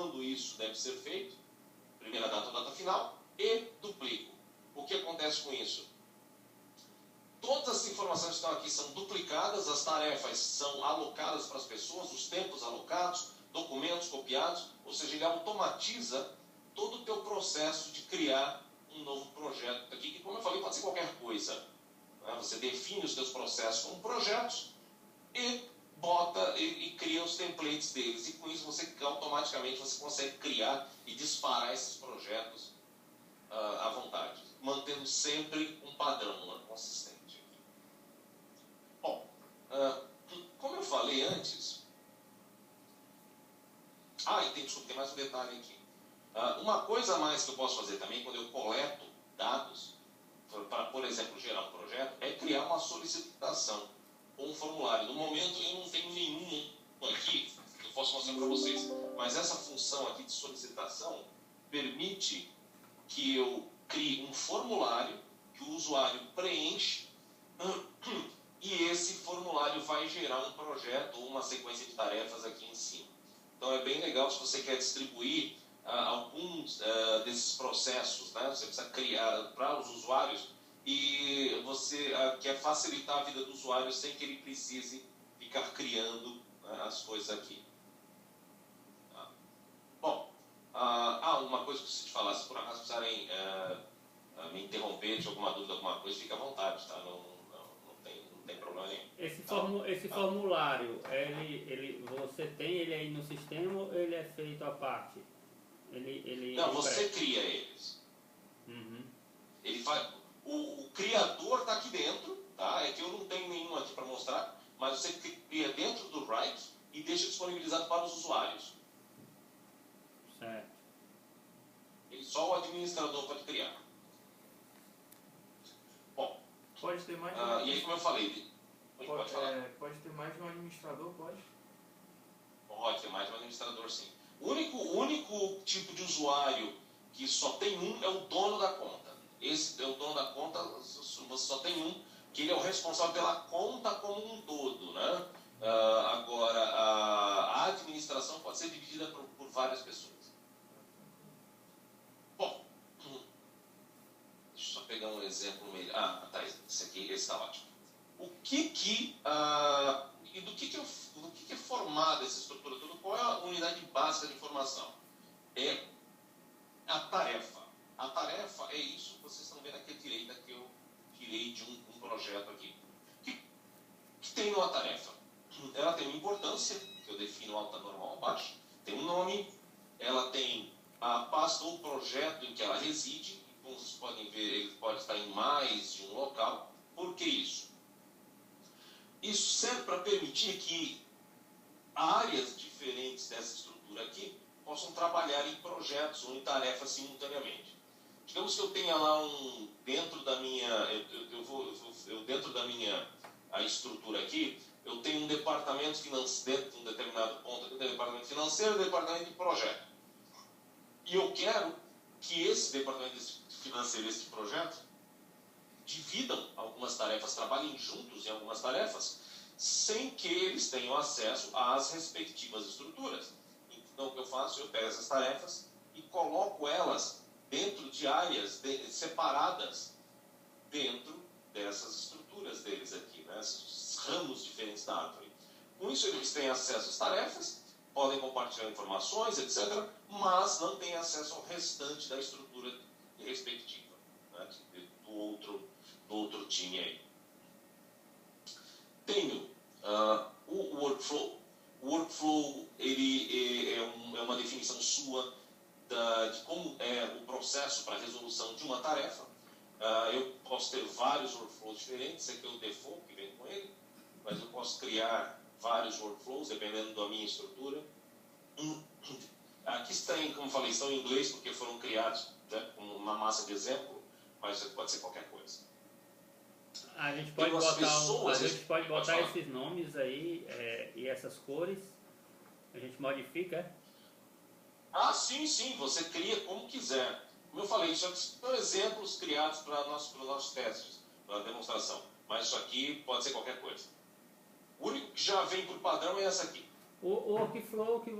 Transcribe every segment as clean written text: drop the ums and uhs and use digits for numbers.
quando isso deve ser feito, primeira data ou data final, e duplico. O que acontece com isso? Todas as informações que estão aqui são duplicadas, as tarefas são alocadas para as pessoas, os tempos alocados, documentos copiados, ou seja, ele automatiza todo o teu processo de criar um novo projeto aqui, que, como eu falei, pode ser qualquer coisa, né? Você define os teus processos como projetos e bota e cria os templates deles, e com isso automaticamente você consegue criar e disparar esses projetos à vontade, mantendo sempre um padrão, uma consistência. Bom, como eu falei antes... desculpa, tem mais um detalhe aqui. Uma coisa a mais que eu posso fazer também, quando eu coleto dados, para, por exemplo, gerar um projeto, é criar uma solicitação ou um formulário. No momento eu não tenho nenhum aqui que eu posso mostrar para vocês, mas essa função aqui de solicitação permite que eu crie um formulário que o usuário preenche e esse formulário vai gerar um projeto ou uma sequência de tarefas aqui em cima. Então é bem legal se você quer distribuir alguns desses processos, né? Você precisa criar para os usuários e você quer facilitar a vida do usuário sem que ele precise ficar criando as coisas aqui. Bom, uma coisa que eu preciso te falar, se por acaso precisarem me interromper de alguma dúvida, alguma coisa, fica à vontade, tá? Não tem problema nenhum. Esse formulário, você tem ele aí no sistema ou ele é feito à parte? Não, você cria eles. Uhum. Ele faz, o criador está aqui dentro, tá? É que eu não tenho nenhum aqui para mostrar, mas você cria dentro do Write e deixa disponibilizado para os usuários. Certo. E só o administrador pode criar. Bom, pode ter mais e aí, como eu falei, pode falar. Pode ter mais de um administrador, pode? Pode ter mais de um administrador, sim. O único tipo de usuário que só tem um é o dono da conta. Esse é o dono da conta, você só tem um, que ele é o responsável pela conta como um todo, né? Agora, a administração pode ser dividida por várias pessoas. Bom, deixa eu só pegar um exemplo meio. Tá, esse está ótimo. Do que é formada essa estrutura toda? Qual é a unidade básica de informação? É a tarefa. A tarefa é isso que vocês estão vendo aqui à direita, que eu tirei de um projeto aqui. Que tem uma tarefa? Ela tem uma importância, que eu defino alta, normal, baixa. Tem um nome, ela tem a pasta ou projeto em que ela reside. Como vocês podem ver, ele pode estar em mais de um local. Por que isso? Isso serve para permitir que áreas diferentes dessa estrutura aqui possam trabalhar em projetos ou em tarefas simultaneamente. Digamos que eu tenha lá dentro da minha, dentro da minha estrutura aqui, eu tenho um departamento financeiro, dentro de um determinado ponto, eu tenho um departamento financeiro e um departamento de projeto. E eu quero que esse departamento financeiro e esse projeto dividam algumas tarefas, trabalhem juntos em algumas tarefas, sem que eles tenham acesso às respectivas estruturas. Então, o que eu faço? Eu pego essas tarefas e coloco elas dentro de áreas separadas dentro dessas estruturas deles aqui, né? Esses ramos diferentes da árvore. Com isso, eles têm acesso às tarefas, podem compartilhar informações, etc., mas não têm acesso ao restante da estrutura respectiva, né? do outro time aí. Tenho o workflow. O workflow ele é uma definição sua de como é o processo para a resolução de uma tarefa. Eu posso ter vários workflows diferentes, esse aqui é o default que vem com ele, mas eu posso criar vários workflows dependendo da minha estrutura. Aqui tem, como falei, estão em inglês porque foram criados, né, com uma massa de exemplo, mas pode ser qualquer coisa. A gente pode botar esses nomes aí e essas cores, a gente modifica? Sim, você cria como quiser. Como eu falei, isso aqui são exemplos criados para nossos testes, para a demonstração. Mas isso aqui pode ser qualquer coisa. O único que já vem por padrão é essa aqui. O workflow que o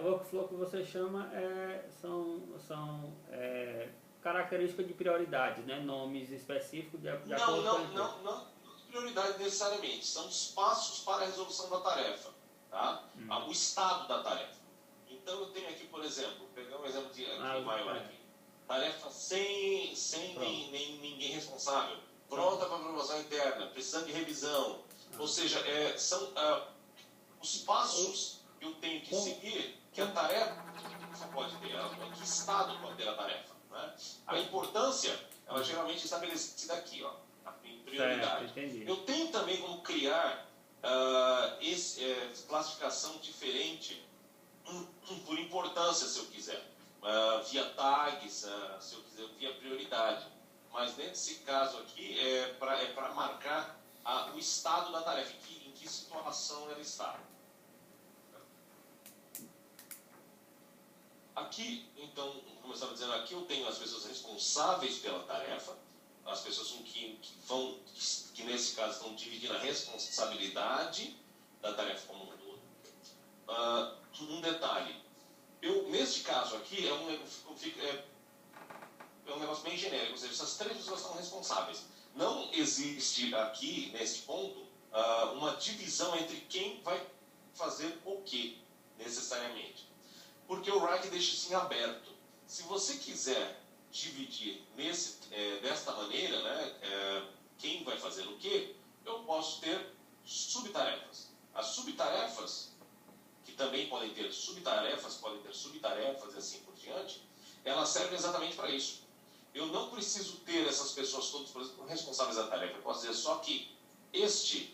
workflow que você chama são características de prioridade, né? Nomes específicos de acordo com não prioridade necessariamente, são os passos para a resolução da tarefa, tá? O estado da tarefa. Então eu tenho aqui, por exemplo, vou pegar um exemplo maior aqui. Tarefa sem ninguém responsável, pronta para aprovação interna, precisando de revisão. Ou seja, são os passos que eu tenho que seguir, que a tarefa pode ter, que estado pode ter a tarefa. Né? A importância, ela geralmente é estabelecida aqui, ó, em prioridade. Certo, eu tenho também como criar classificação diferente por importância, se eu quiser, via tags, se eu quiser, via prioridade. Mas nesse caso aqui é para marcar o estado da tarefa, em que situação ela está. Aqui, então, como eu estava dizendo, aqui eu tenho as pessoas responsáveis pela tarefa, as pessoas que nesse caso estão dividindo a responsabilidade da tarefa como um todo. Um detalhe, neste caso aqui é um negócio bem genérico, ou seja, essas 3 pessoas são responsáveis. Não existe aqui, neste ponto, uma divisão entre quem vai fazer o que, necessariamente. Porque o RAG deixa isso em aberto. Se você quiser dividir desta maneira, né, quem vai fazer o que, eu posso ter subtarefas. As subtarefas, que também podem ter subtarefas e assim por diante, elas servem exatamente para isso. Eu não preciso ter essas pessoas todas, por exemplo, responsáveis da tarefa. Eu posso dizer só que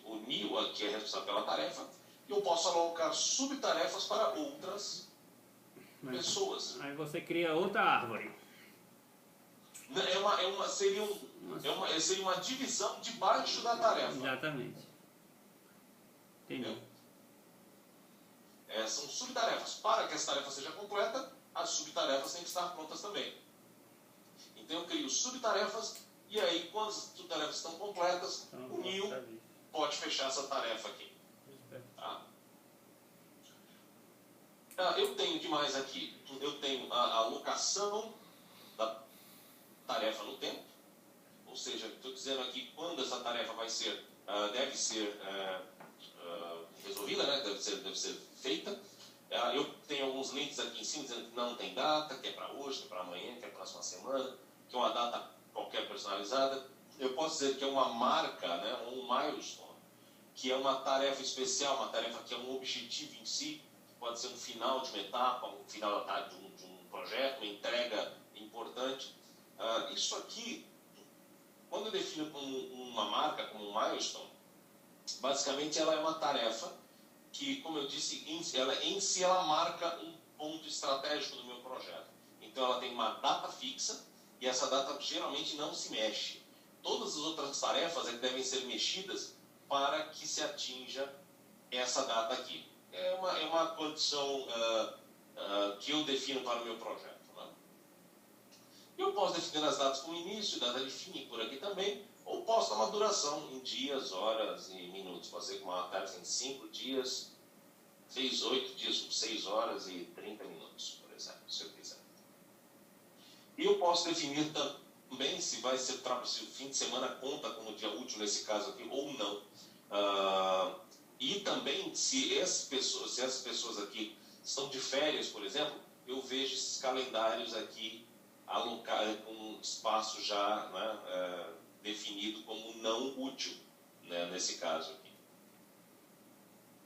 o NIWA, que é responsável pela tarefa, eu posso alocar subtarefas para outras pessoas. Aí você cria outra árvore. Seria uma divisão debaixo da tarefa. Exatamente. Entendi. São subtarefas. Para que essa tarefa seja completa, as subtarefas têm que estar prontas também. Então eu crio subtarefas e aí, quando as subtarefas estão completas, o NIW pode fechar essa tarefa aqui. Tá? Eu tenho demais aqui. Eu tenho a alocação da tarefa no tempo. Ou seja, estou dizendo aqui quando essa tarefa deve ser resolvida, né? deve ser feita. Eu tenho alguns links aqui em cima dizendo que não tem data, que é para hoje, que é para amanhã, que é para a próxima semana, que é uma data qualquer personalizada. Eu posso dizer que é uma marca, né? Um milestone, que é uma tarefa especial, uma tarefa que é um objetivo em si, pode ser um final de uma etapa, um final de um projeto, uma entrega importante. Isso aqui, quando eu defino como uma marca, como um milestone, basicamente ela é uma tarefa que, como eu disse, ela marca um ponto estratégico do meu projeto. Então ela tem uma data fixa e essa data geralmente não se mexe. Todas as outras tarefas devem ser mexidas para que se atinja essa data aqui. É uma condição que eu defino para o meu projeto. Né? Eu posso definir as datas como início, data de fim, por aqui também, ou posso dar uma duração em dias, horas e minutos. Pode ser que uma tarefa em 5 dias, 8 dias, 6 horas e 30 minutos, por exemplo, se eu quiser. E eu posso definir também se o fim de semana conta como dia útil nesse caso aqui ou não. E também se essas pessoas aqui estão de férias, por exemplo, eu vejo esses calendários aqui com um espaço já, né, definido como não útil, né, nesse caso aqui.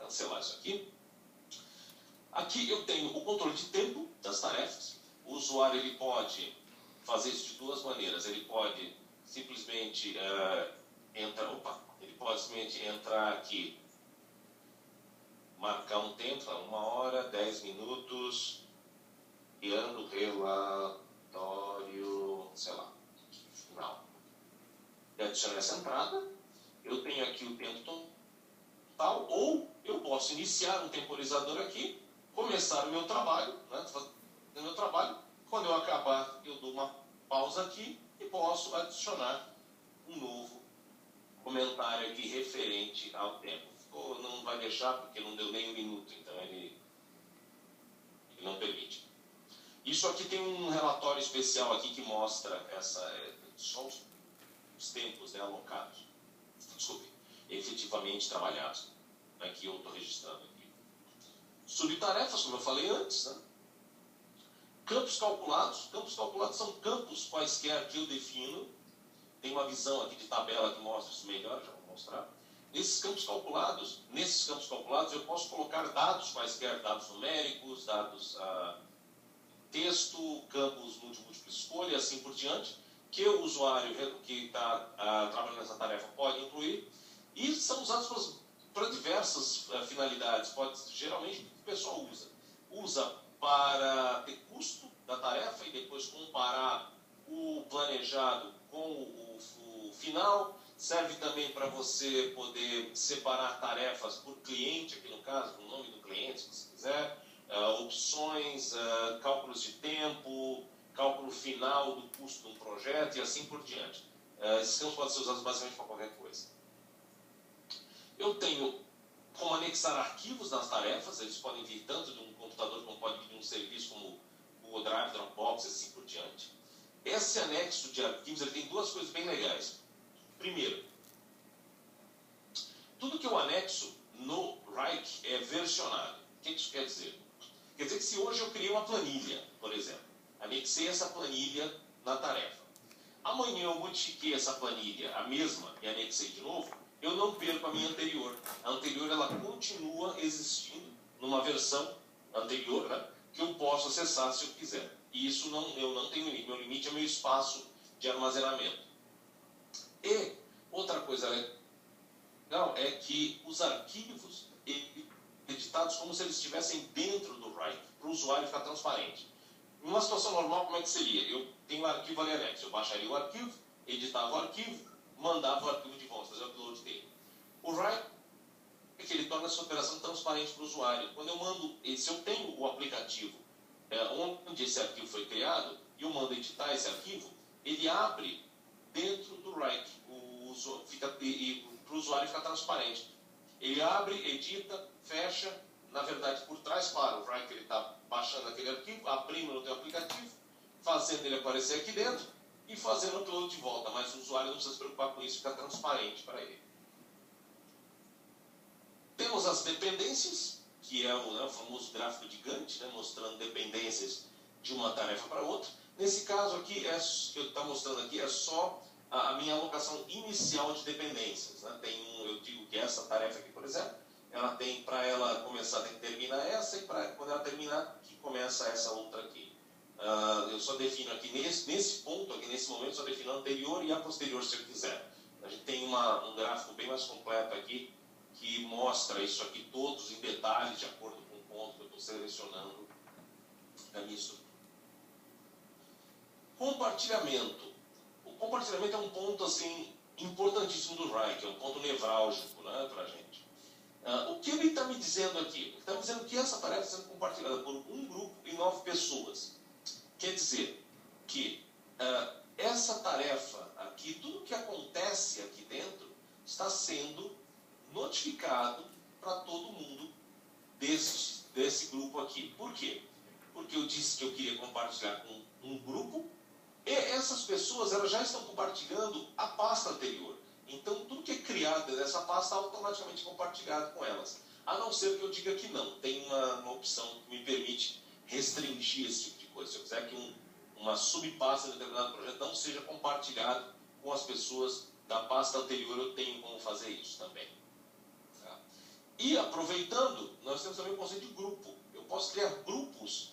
Cancelar isso aqui. Aqui eu tenho o controle de tempo das tarefas. O usuário ele pode fazer isso de 2 maneiras. Ele pode simplesmente entrar aqui, marcar um tempo, 1 hora, 10 minutos, criando relatório, sei lá, final. E adicionar essa entrada. Eu tenho aqui o tempo total, ou eu posso iniciar um temporizador aqui, começar o meu trabalho, né, fazer o meu trabalho. Quando eu acabar, eu dou uma pausa aqui e posso adicionar um novo comentário aqui referente ao tempo. não vai deixar porque não deu nem um minuto, então ele não permite. Isso aqui tem um relatório especial aqui que mostra só os tempos, né, alocados, desculpe, efetivamente trabalhados, que eu estou registrando aqui. Subtarefas, como eu falei antes, né? Campos calculados são campos quaisquer que eu defino. Tem uma visão aqui de tabela que mostra isso melhor, já vou mostrar. Nesses campos calculados eu posso colocar dados quaisquer, dados numéricos, dados texto, campos de múltipla escolha e assim por diante, que o usuário que está trabalhando nessa tarefa pode incluir, e são usados para diversas finalidades. Geralmente o pessoal usa para ter custo da tarefa e depois comparar o planejado com o final. Serve também para você poder separar tarefas por cliente, aqui no caso, com o nome do cliente, se você quiser, opções, cálculos de tempo, cálculo final do custo de um projeto e assim por diante. Esses campos podem ser usados basicamente para qualquer coisa. Eu tenho como anexar arquivos nas tarefas, eles podem vir tanto de um computador como pode vir de um serviço como Google Drive, Dropbox e assim por diante. Esse anexo de arquivos ele tem duas coisas bem legais. Primeiro, tudo que eu anexo no Wrike é versionado. O que isso quer dizer? Quer dizer que se hoje eu criei uma planilha, por exemplo, anexei essa planilha na tarefa. Amanhã eu modifiquei essa planilha, a mesma, e anexei de novo, eu não perco a minha anterior. A anterior ela continua existindo numa versão anterior, né, que eu posso acessar se eu quiser. E isso eu não tenho limite. Meu limite é meu espaço de armazenamento. E outra coisa legal é que os arquivos editados como se eles estivessem dentro do Wrike, para o usuário ficar transparente. Em uma situação normal, como é que seria? Eu tenho um arquivo ali anexo, eu baixaria o arquivo, editava o arquivo, mandava o arquivo de volta, fazia o upload dele. O Wrike é que ele torna essa operação transparente para o usuário. Quando eu mando, se eu tenho o aplicativo onde esse arquivo foi criado, e eu mando editar esse arquivo, ele abre dentro do Wrike, para o usuário ficar transparente. Ele abre, edita, fecha, na verdade por trás, claro, o Wrike está baixando aquele arquivo, abrindo no teu aplicativo, fazendo ele aparecer aqui dentro e fazendo o upload de volta, mas o usuário não precisa se preocupar com isso, fica transparente para ele. Temos as dependências, que é o famoso gráfico de Gantt, né, mostrando dependências de uma tarefa para outra. Nesse caso aqui, que eu estou mostrando aqui, é só a minha alocação inicial de dependências. Né? Eu digo que essa tarefa aqui, por exemplo, ela tem, para ela começar, tem que terminar essa, e quando ela terminar, que começa essa outra aqui. Eu só defino aqui, nesse ponto, aqui nesse momento, só defino a anterior e a posterior, se eu quiser. A gente tem um gráfico bem mais completo aqui, que mostra isso aqui todos em detalhes, de acordo com o ponto que eu estou selecionando a minha estrutura. Compartilhamento. O compartilhamento é um ponto assim, importantíssimo do Wrike, é um ponto nevrálgico, né, para a gente. O que ele está me dizendo aqui? Ele está me dizendo que essa tarefa está sendo compartilhada por um grupo e 9 pessoas. Quer dizer que essa tarefa aqui, tudo que acontece aqui dentro, está sendo notificado para todo mundo desse grupo aqui. Por quê? Porque eu disse que eu queria compartilhar com um grupo, e essas pessoas elas já estão compartilhando a pasta anterior. Então, tudo que é criado dessa pasta é automaticamente compartilhado com elas. A não ser que eu diga que não. Tem uma opção que me permite restringir esse tipo de coisa. Se eu quiser que uma subpasta de determinado projeto não seja compartilhado com as pessoas da pasta anterior, eu tenho como fazer isso também. Tá? E, aproveitando, nós temos também o conceito de grupo. Eu posso criar grupos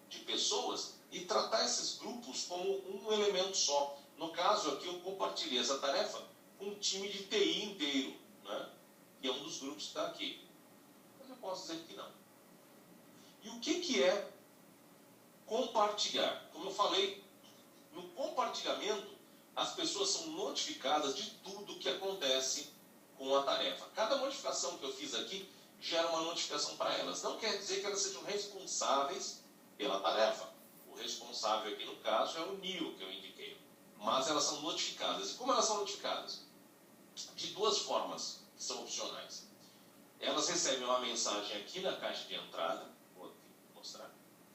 de pessoas e tratar esses grupos como um elemento só. No caso aqui, eu compartilhei essa tarefa com um time de TI inteiro, né? Que é um dos grupos que está aqui. Mas eu posso dizer que não. E o que é compartilhar? Como eu falei, no compartilhamento, as pessoas são notificadas de tudo que acontece com a tarefa. Cada modificação que eu fiz aqui gera uma notificação para elas. Não quer dizer que elas sejam responsáveis pela tarefa. O responsável aqui no caso é o Neil, que eu indiquei. Mas elas são notificadas. E como elas são notificadas? De duas formas que são opcionais. elas recebem uma mensagem aqui na caixa de entrada,